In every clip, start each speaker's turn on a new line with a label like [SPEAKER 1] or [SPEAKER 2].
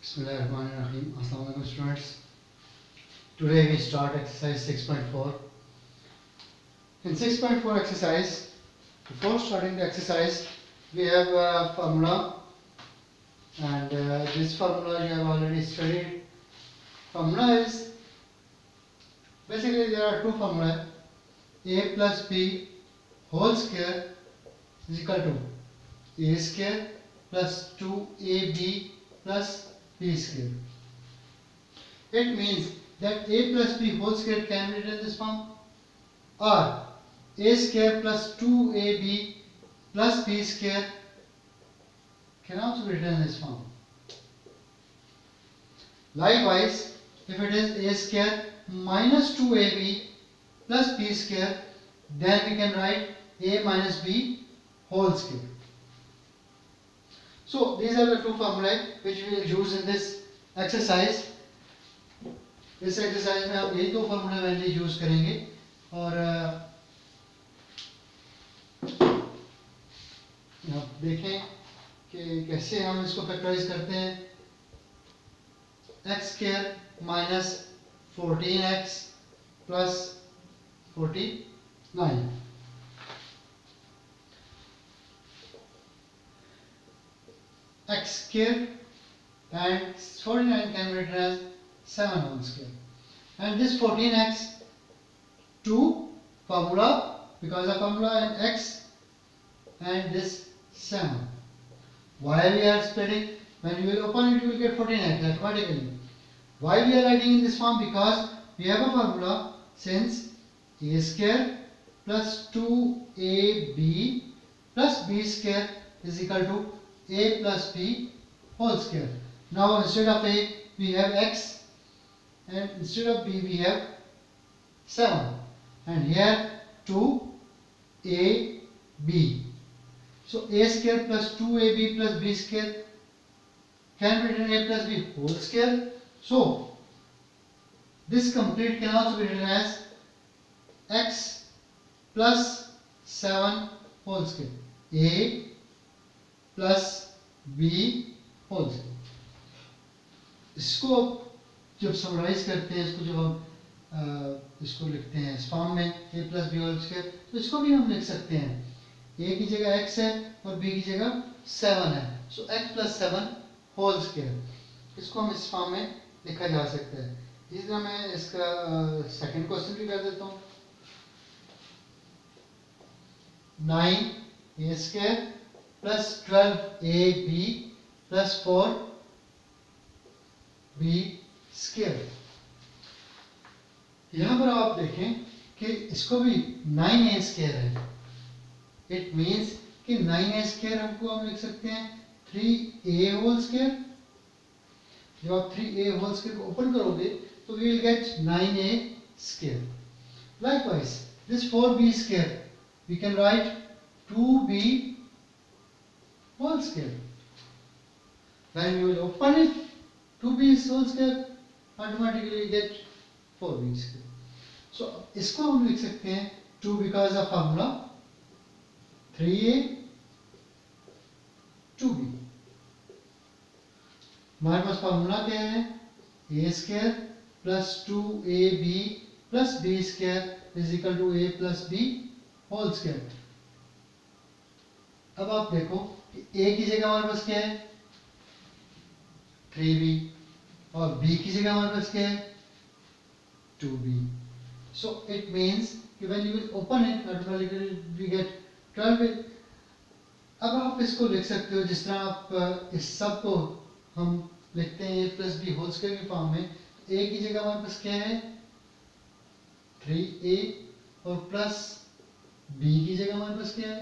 [SPEAKER 1] Bismillahirrahmanirrahim. Assalamu alaikum students. Today we start exercise 6.4. In 6.4 exercise, before starting the exercise, we have a formula, and this formula you have already studied. Formula is basically there are two formulas. A plus B whole square is equal to A square plus 2AB plus B square. It means that A plus B whole square can be written in this form, or A square plus 2AB plus B square can also be written in this form. Likewise, if it is A square minus 2AB plus B square, then we can write A minus B whole square. So these are the two formulae which we will use in this exercise. इस exercise में आप यही दो फॉर्मूले value use करेंगे और आप देखें कि कैसे हम इसको फैक्टराइज करते हैं. X square minus 14x plus 49. X square and 49 can be written as 7 whole square, and this 14x 2 formula, because the formula in x, and this 7. Why we are splitting? When you will open it, you will get 14x automatically. Why we are writing in this form? Because we have a formula since a square plus 2ab plus b square is equal to a plus b whole square. Now instead of a we have x, and instead of b we have 7, and here 2ab. So a square plus 2ab plus b square can be written a plus b whole square. So this complete can also be written as x plus 7 whole square, a plus b whole square. इसको जब summarise करते हैं, इसको जब हम इसको लिखते हैं इस फॉर्म में a plus B whole square, तो इसको भी हम लिख सकते हैं. a की जगह x है और b की जगह 7 है. सो x प्लस 7 होल स्क्वायर, इसको हम इस फॉर्म में लिखा जा सकता है. इसी तरह मैं इसका सेकंड क्वेश्चन भी कर देता हूँ. 9a square plus 12ab plus 4b square. यहां पर आप देखें कि इसको भी 9a स्क्वायर है. इट मींस कि 9a स्क्वायर हमको हम लिख सकते हैं 3a होल स्क्वायर. जब आप 3a होल स्क्वायर को ओपन करोगे तो we will get 9a square. Likewise this 4b square we can write 2b whole square. When you will open it, 2b whole square automatically get 4b square. So इसको हम लिख सकते हैं 2 because of formula 3a 2b. हमारे पास formula क्या है? a square plus 2ab plus b square is equal to a plus b whole square. अब आप देखो कि a की जगह हमारे पास क्या है? 3b, और b की जगह हमारे पास क्या है? 2b. So it means कि when you will open it, automatically we get 12. अब आप इसको लिख सकते हो जिस तरह आप इस सब को हम लिखते हैं a plus B whole square की फॉर्म में. a की जगह हमारे पास क्या है? 3a, और प्लस b की जगह हमारे पास क्या है?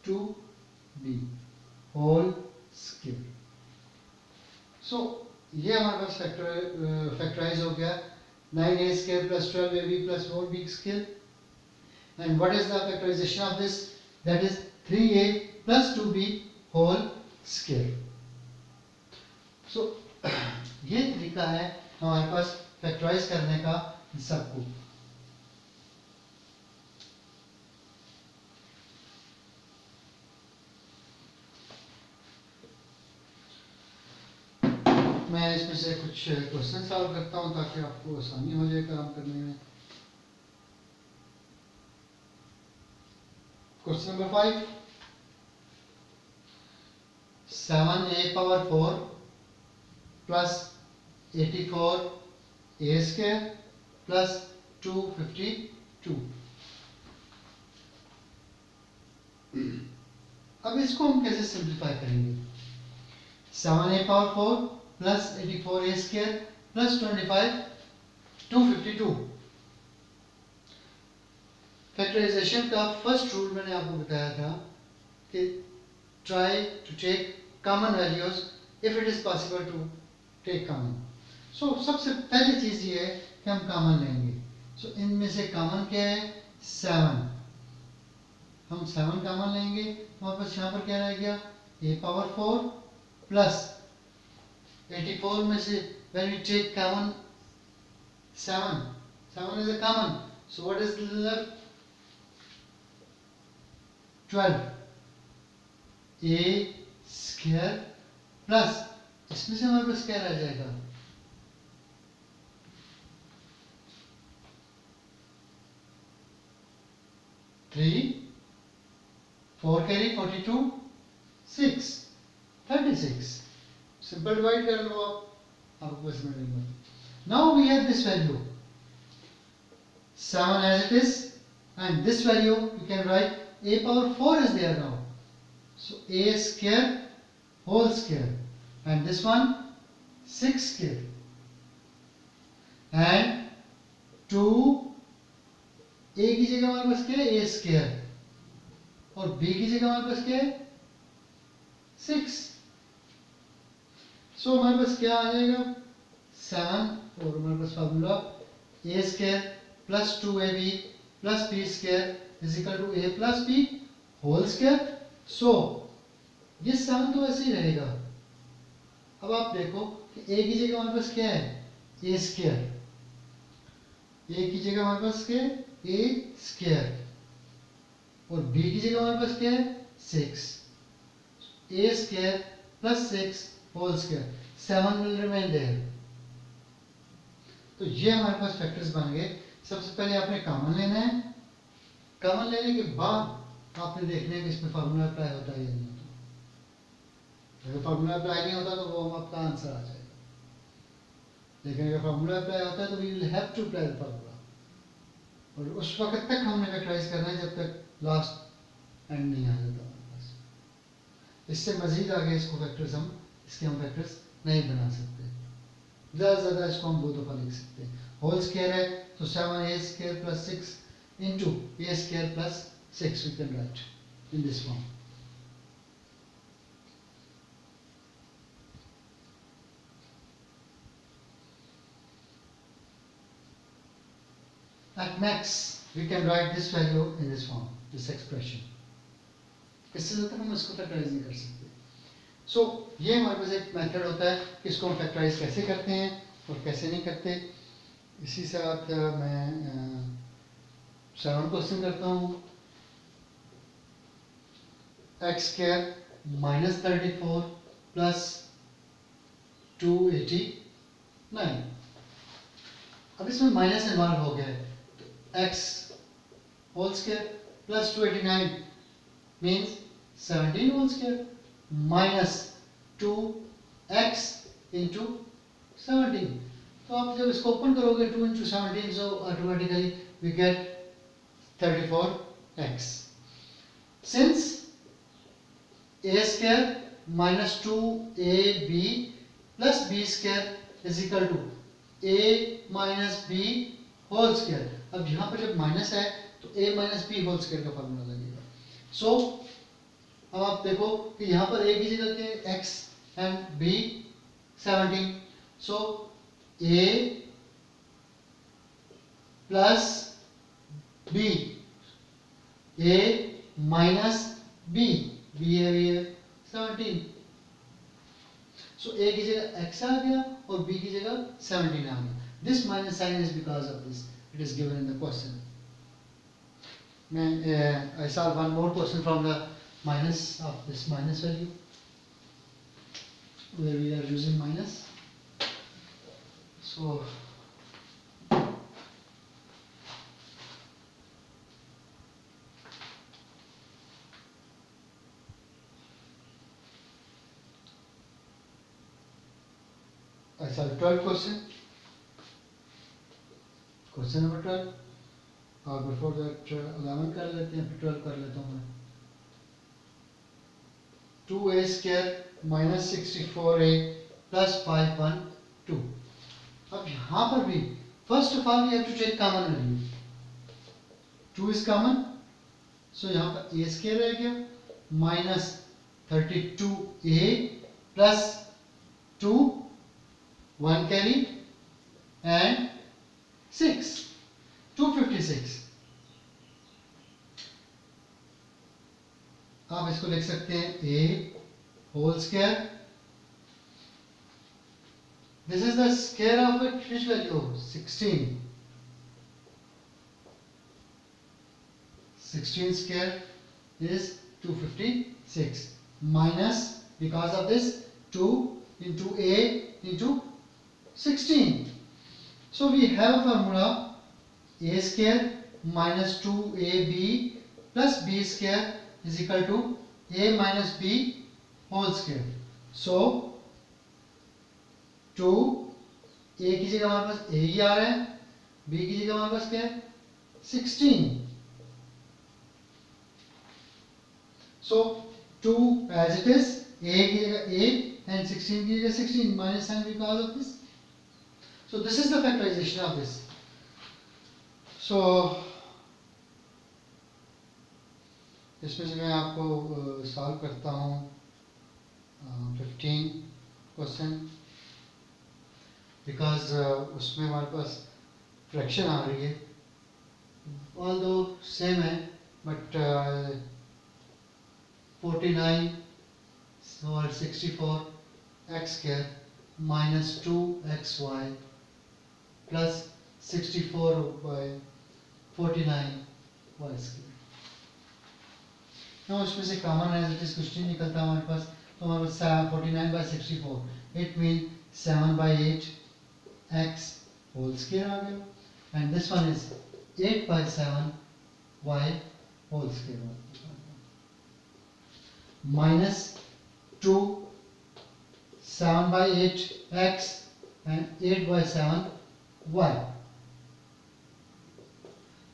[SPEAKER 1] 2b whole square. सो ये हमारे पास फैक्टराइज हो गया 9a square plus 12ab plus 4b square. And what is the factorisation of this? That is 3a plus 2b whole square. So ये तरीका है हमारे पास फैक्टराइज करने का सबको. मैं इसमें से कुछ क्वेश्चन सॉल्व करता हूँ ताकि आपको आसानी हो जाए काम करने में। Question number 5, 7a power 4 plus 84a square plus 252। अब इसको हम कैसे सिंप्लीफाई करेंगे? 7a power 4 plus 84a square plus 252। Factorisation का फर्स्ट रूल मैंने आपको बताया था कि try to take common values if it is possible to take common। So सबसे पहली चीज ये है कि हम कॉमन लेंगे। So इनमें से कॉमन क्या है? 7। हम 7 कॉमन लेंगे, हमारे पास यहाँ पर क्या रह गया? a power 4 plus 84 में से when we take common 7 is a common, so what is left? 12 a square plus इसमें से हमारे पास क्या रह जाएगा? 3 4 carry 42 6 36। सिंपल डिवाइड कर लो आपको इसमें मिलेगा। Now we have this value 7 as it is, and this value you can write a power 4 is there now, so a square whole square, and this one 6 square, and 2 a की जगह हमारे पास क्या है? a square, और b की जगह हमारे पास क्या है? 6। सो हमारे पास क्या आ जाएगा? 7, और हमारे पास formula a square plus 2ab plus b square is equal to a plus b whole square। सो ये 7 तो ऐसे ही रहेगा। अब आप देखो कि a की जगह हमारे पास क्या है? a square, a की जगह हमारे पास क्या है? a square, और b की जगह हमारे पास क्या है? 6। a square plus 6 whole square, 7 will remain there। तो ये हमारे पास फैक्टर्स बन गए। सबसे पहले आपने कॉमन लेना है, कॉमन लेने के बाद आपने देखना है कि इसमें फार्मूला अप्लाई होता है या नहीं होता। अगर फार्मूला अप्लाई नहीं होता तो वो आपका आंसर आ जाएगा, लेकिन अगर फार्मूला अप्लाई होता है तो we will have to apply the formula, और उस वक्त तक हमने फैक्टराइज करना है जब तक लास्ट एंड नहीं आ जाता हमारे पास। इससे मजीद आगे इसको फैक्टर्स हम फैक्टर्स नहीं बना सकते। ज़्यादा इसको हम 2 दफ़ा लिख सकते हैं। होल स्क्वायर है तो 7a square plus 6 into a square plus 6 we can write in this form। At max we can write this value in this form, this expression। इससे ज़्यादा हम इसको फैक्टराइज नहीं कर सकते। सो ये हमारे पास एक मेथड होता है कि इसको हम फैक्टराइज कैसे करते हैं और कैसे नहीं करते। इसी साथ मैं 7 क्वेश्चन करता हूँ। X square minus 34 plus 289। अब इसमें माइनस इन्वॉल्व हो गया है, तो X whole square plus 289 means 17 whole square minus 2x into 17। तो आप जब इसको ओपन करोगे 2 into 17, so automatically we get 34x। Since a square minus 2ab plus b square is equal to a minus b whole square। अब यहाँ पर जब माइनस है तो a minus b whole square का फॉर्मूला लगेगा। सो अब आप देखो कि यहाँ पर a की जगह के x and b 17, so a plus b, a minus b, b है 17। सो a की जगह x आ गया और b की जगह 17 आ गया। This minus sign is because of this, it is given in the question. I solve one more question from the minus of this minus value, where we are using minus. So I solve 12 question. Question number 12. और before that 11 कर लेते हैं, फिर 12 कर लेता हूँ मैं. 2a square minus 64a plus 512. अब यहाँ पर भी first of all we have to take common value. 2 is common, so यहाँ पर a square रह गया minus 32a plus 2 1 carry and 6 256. आप इसको लिख सकते हैं a whole square. This is the square of which value? 16. 16 square is 256 minus, because of this, 2 into a into 16. So we have a formula a square minus 2ab plus b square is equal to a minus b whole square. So 2 a की जगह हमारे पास a ही आ रहा है, b की जगह हमारे पास क्या है 16. So 2 as it is, a की जगह a and 16 की जगह 16 minus sign because of this. So this is the factorization of this. So इसमें से मैं आपको सॉल्व करता हूँ 15 क्वेश्चन, बिकॉज उसमें हमारे पास फ्रैक्शन आ रही है, ऑल्दो सेम है बट 49 और 64 x square minus 2xy plus 64 by 49 y square. now इसमें से कॉमन एज इट इज कुछ नहीं निकलता हमारे पास, तो हमारे पास 49 by 64 it mean 7 by 8 x whole square आ गया, and this one is 8 by 7 y whole square minus 2 7 by 8 x and 8 by 7 y.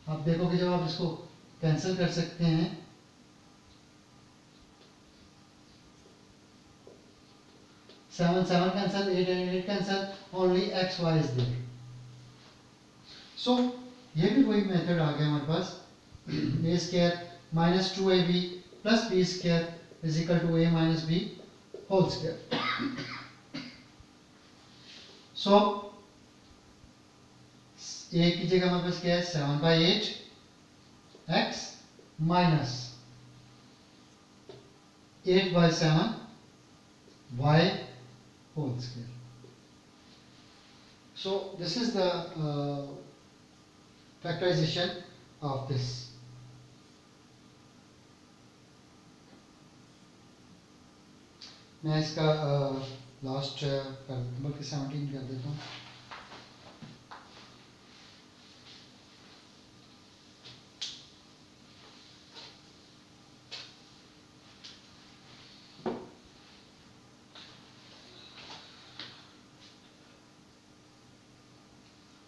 [SPEAKER 1] आप देखोगे जब आप इसको कैंसिल कर सकते हैं, 7 7 cancel, 8 and 8 cancel, only x y is there. So ये भी वही मेथड आ गया हमारे पास, a square minus 2ab plus b square is equal to a minus b whole square. So a की जगह हमारे पास क्या है 7 by 8 x minus 8 by 7 y whole square. So this is the factorization of this. मैं इसका last बल्कि 17 कर देता हूँ.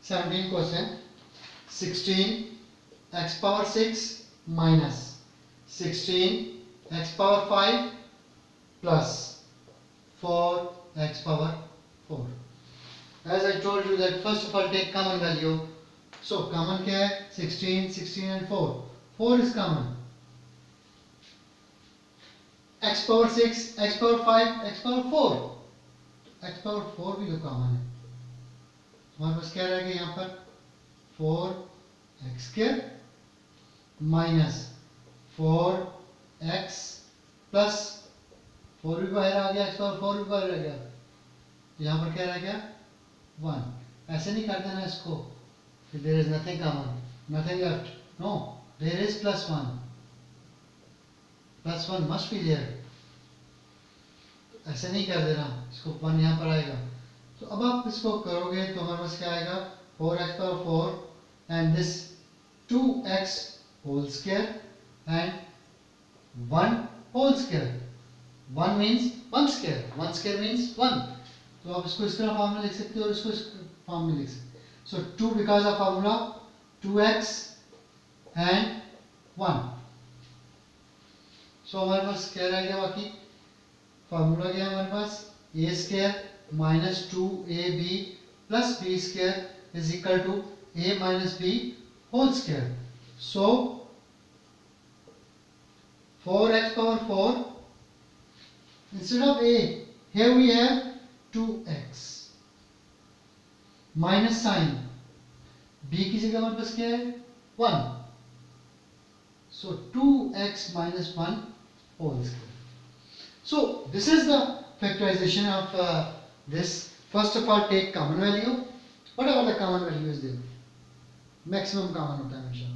[SPEAKER 1] Seventeen question. 16 x power 6 minus 16 x power 5 plus 4 x power 4. As I told you that first of all take common value. So common क्या है 16, 16 and 4. 4 is common. X power 6, x power 5, x power 4. X power 4 भी तो common है. हमारे पास क्या रहेगा यहाँ पर 4x square minus 4x plus 4 भी बाहर आ गया, x power 4 भी बाहर रह गया, यहाँ पर क्या रह गया 1. ऐसे नहीं कर देना इसको कि there is nothing common, nothing left. No, there is plus 1. Plus 1 must be there. ऐसे नहीं कर देना, इसको 1 यहाँ पर आएगा, तो अब आप इसको करोगे तो हमारे पास क्या आएगा 4x power 4 and this 2x whole square and 1 whole square 1 means 1 square 1 square means 1 तो आप इसको इस तरह फॉर्म में लिख सकते हो और इसको इस फॉर्म में लिख सकते हो सो 2 because of formula 2x and 1 सो हमारे पास क्या रह गया बाकी फार्मूला क्या है हमारे पास A square minus 2ab plus B square is equal to a minus b whole square so 4x power 4 instead of a here we have 2x minus sign b की जगह हमारे पास क्या है 1 so 2x minus 1 whole square so this is the factorization of this first of all take common value whatever the common value is there maximum common होता है हमेशा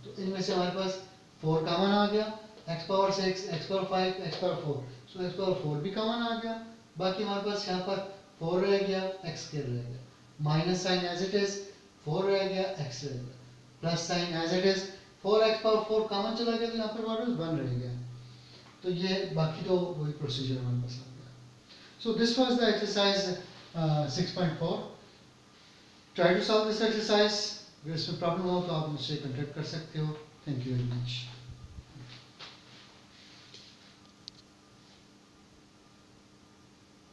[SPEAKER 1] तो इनमें से हमारे पास 4 कॉमन आ गया x power 6 x power 5 x power 4 सो x power 4 भी common आ गया बाकी हमारे पास यहाँ पर 4 रह गया x स्क्वायर रह गया minus sign as it is 4 रह गया x रह गया plus sign as it is 4x power 4 common चला गया तो यहाँ पर हमारे पास 1 रह गया तो ये बाकी तो वही प्रोसीजर हमारे पास आ गया so this was the exercise 6.4 try to solve this exercise अगर इसमें प्रॉब्लम हो तो आप मुझसे कॉन्टेक्ट कर सकते हो थैंक यू वेरी मच